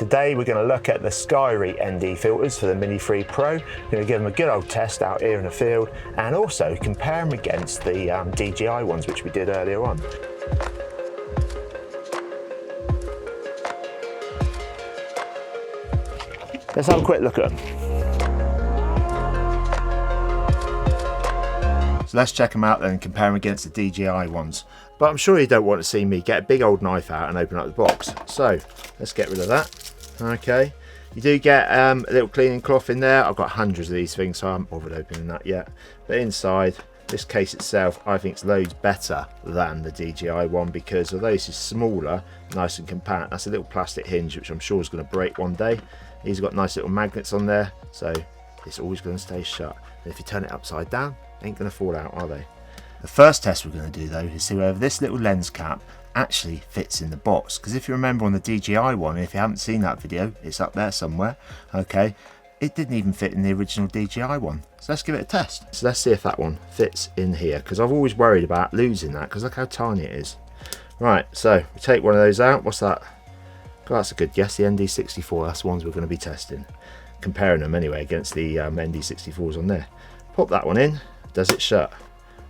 Today we're going to look at the SKYREAT ND filters for the Mini 3 Pro. We're going to give them a good old test out here in the field and also compare them against the DJI ones which we did earlier on. Let's have a quick look at them. So let's check them out then and compare them against the DJI ones. But I'm sure you don't want to see me get a big old knife out and open up the box. So let's get rid of that. Okay, you do get a little cleaning cloth in there. I've got hundreds of these things, so I haven't bothered opening that yet. But inside, this case itself, I think it's loads better than the DJI one because although this is smaller, nice and compact, that's a little plastic hinge which I'm sure is going to break one day. These have got nice little magnets on there, so it's always going to stay shut. And if you turn it upside down, ain't going to fall out, are they? The first test we're going to do though is see whether this little lens cap actually fits in the box, because if you remember on the DJI one, if you haven't seen that video, it's up there somewhere, okay, it didn't even fit in the original DJI one. So let's give it a test. So let's see if that one fits in here, because I've always worried about losing that because look how tiny it is. Right, so we take one of those out. What's that? God, that's a good guess, the ND64. That's the ones we're going to be testing, comparing them anyway against the ND64s on there. Pop that one in. Does it shut?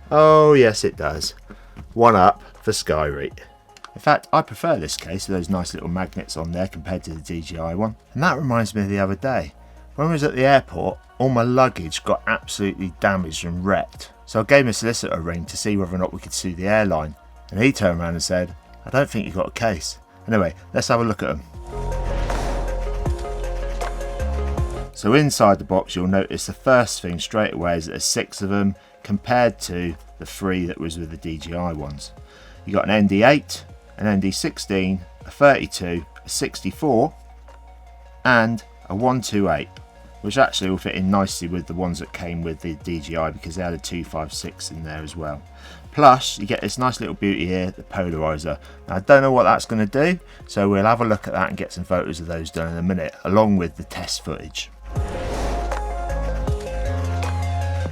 Oh yes it does. One up for SKYREAT. In fact, I prefer this case with those nice little magnets on there compared to the DJI one. And that reminds me of the other day. When I was at the airport, all my luggage got absolutely damaged and wrecked. So I gave my solicitor a ring to see whether or not we could sue the airline. And he turned around and said, I don't think you've got a case. Anyway, let's have a look at them. So inside the box you'll notice the first thing straight away is that there's 6 of them compared to the 3 that was with the DJI ones. You got an ND8, an ND16, a 32, a 64 and a 128, which actually will fit in nicely with the ones that came with the DJI because they had a 256 in there as well. Plus you get this nice little beauty here, the Polariser. Now I don't know what that's going to do, so we'll have a look at that and get some photos of those done in a minute along with the test footage.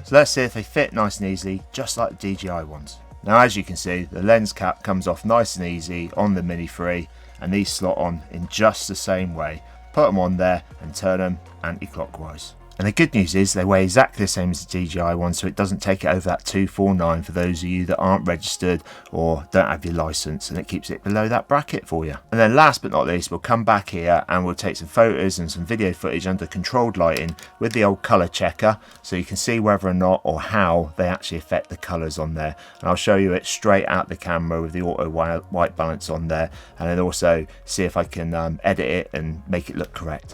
So let's see if they fit nice and easily, just like the DJI ones. Now as you can see, the lens cap comes off nice and easy on the Mini 3 and these slot on in just the same way. Put them on there and turn them anti-clockwise. And the good news is they weigh exactly the same as the DJI one, so it doesn't take it over that 249 for those of you that aren't registered or don't have your license, and it keeps it below that bracket for you. And then last but not least, we'll come back here and we'll take some photos and some video footage under controlled lighting with the old color checker, so you can see whether or not or how they actually affect the colors on there. And I'll show you it straight out the camera with the auto white balance on there, and then also see if I can edit it and make it look correct.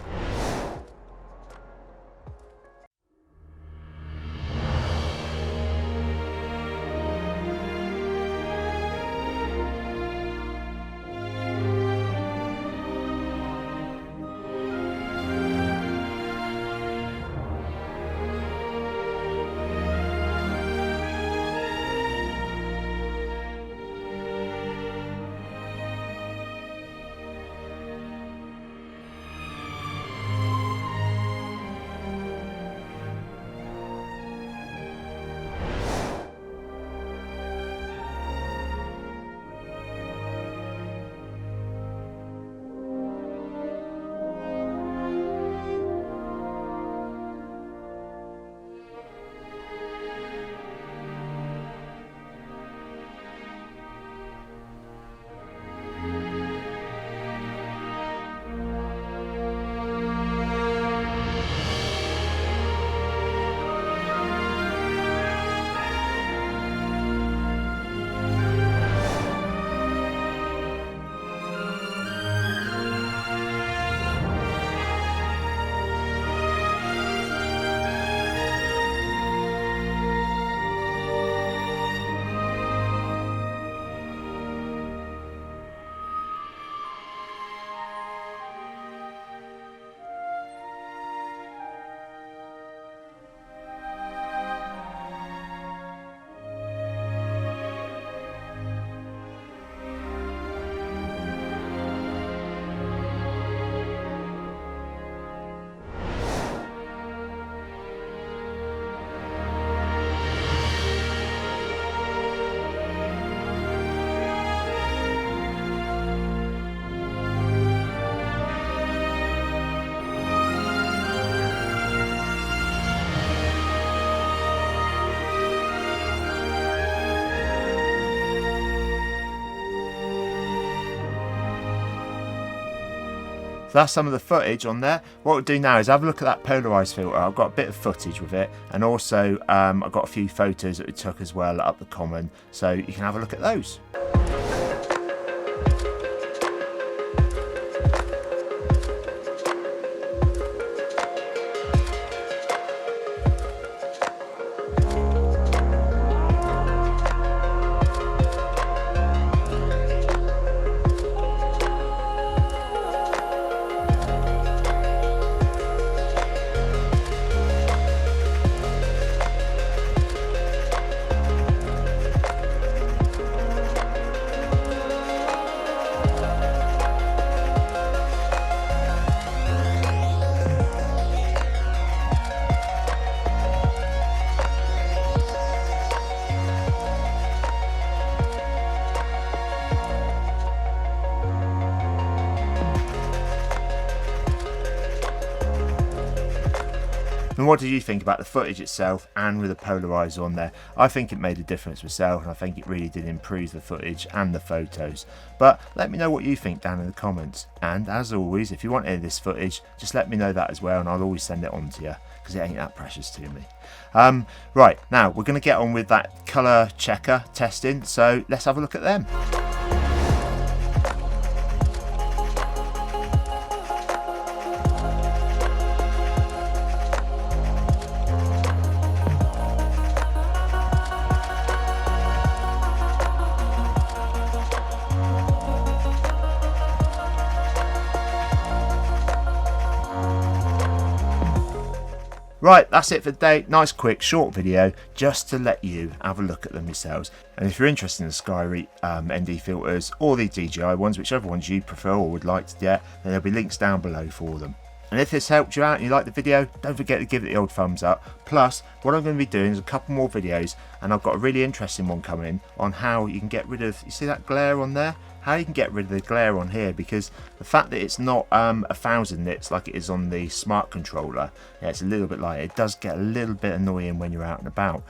that's some of the footage on there. What we'll do now is have a look at that polarized filter. I've got a bit of footage with it, and also I've got a few photos that we took as well up the common, so you can have a look at those. And what did you think about the footage itself and with the polarizer on there? I think it made a difference myself, and I think it really did improve the footage and the photos. But let me know what you think down in the comments. And as always, if you want any of this footage, just let me know that as well, and I'll always send it on to you, because it ain't that precious to me. Right, now we're going to get on with that colour checker testing, so let's have a look at them. Right, that's it for today. Nice, quick, short video just to let you have a look at them yourselves. And if you're interested in the SKYREAT ND filters or the DJI ones, whichever ones you prefer or would like to get, then there'll be links down below for them. And if this helped you out and you like the video, don't forget to give it the old thumbs up. Plus, what I'm going to be doing is a couple more videos, and I've got a really interesting one coming on how you can get rid of, you see that glare on there? How you can get rid of the glare on here, because the fact that it's not 1000 nits like it is on the smart controller, yeah, it's a little bit light. It does get a little bit annoying when you're out and about,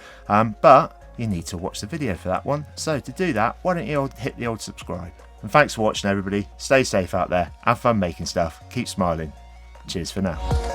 but you need to watch the video for that one. So to do that, why don't you hit the old subscribe. And thanks for watching, everybody. Stay safe out there, have fun making stuff, keep smiling. Cheers for now.